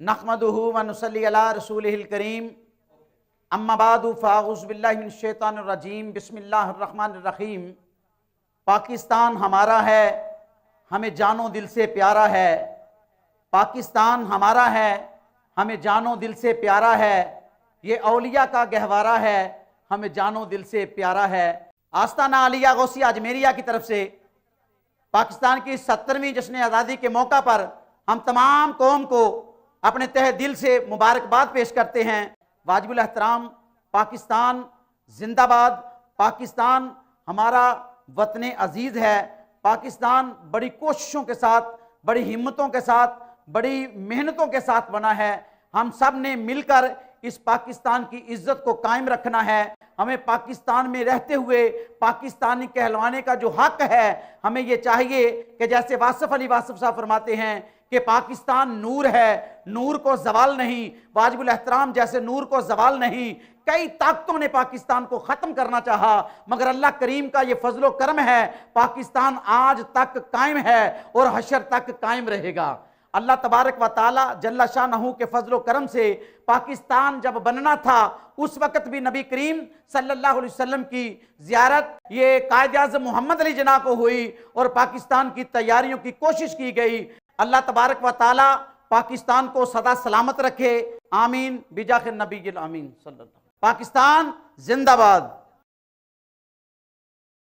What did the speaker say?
नहमदुहु व नुसल्ली अला रसूलिहिल करीम अम्मा बादु फ़ाऊज़ु बिल्लाहि मिनश शैतानिर रजीम बिस्मिल्लाहिर रहमानिर रहीम। पाकिस्तान हमारा है, हमें जानो दिल से प्यारा है। पाकिस्तान हमारा है, हमें जानो दिल से प्यारा है। ये औलिया का गहवारा है, हमें जानो दिल से प्यारा है। आस्ताना आलिया गौसिया अजमेरिया की तरफ से पाकिस्तान की 70वीं जश्न आज़ादी के मौका पर हम तमाम कौम को अपने तहे दिल से मुबारकबाद पेश करते हैं। वाजिबुल एहतराम पाकिस्तान जिंदाबाद। पाकिस्तान हमारा वतन अजीज़ है। पाकिस्तान बड़ी कोशिशों के साथ, बड़ी हिम्मतों के साथ, बड़ी मेहनतों के साथ बना है। हम सब ने मिलकर इस पाकिस्तान की इज्जत को कायम रखना है। हमें पाकिस्तान में रहते हुए पाकिस्तानी कहलवाने का जो हक है, हमें ये चाहिए कि जैसे वासिफ अली वासिफ साहब फरमाते हैं कि पाकिस्तान नूर है, नूर को जवाल नहीं। वाजिबुल एहतराम जैसे नूर को जवाल नहीं, कई ताकतों ने पाकिस्तान को ख़त्म करना चाहा, मगर अल्लाह करीम का ये फजलो करम है, पाकिस्तान आज तक कायम है और हशर तक कायम रहेगा। अल्लाह तबारक व ताला जल्ला शानहू के फजलो करम से पाकिस्तान जब बनना था उस वक़्त भी नबी करीम सल्लल्लाहु अलैहि वसल्लम की ज़ियारत ये कायद आज़म मोहम्मद अली जना को हुई और पाकिस्तान की तैयारियों की कोशिश की गई। अल्लाह तबारक व ताला पाकिस्तान को सदा सलामत रखे। आमीन बिजाखिर नबी आमीन। पाकिस्तान जिंदाबाद।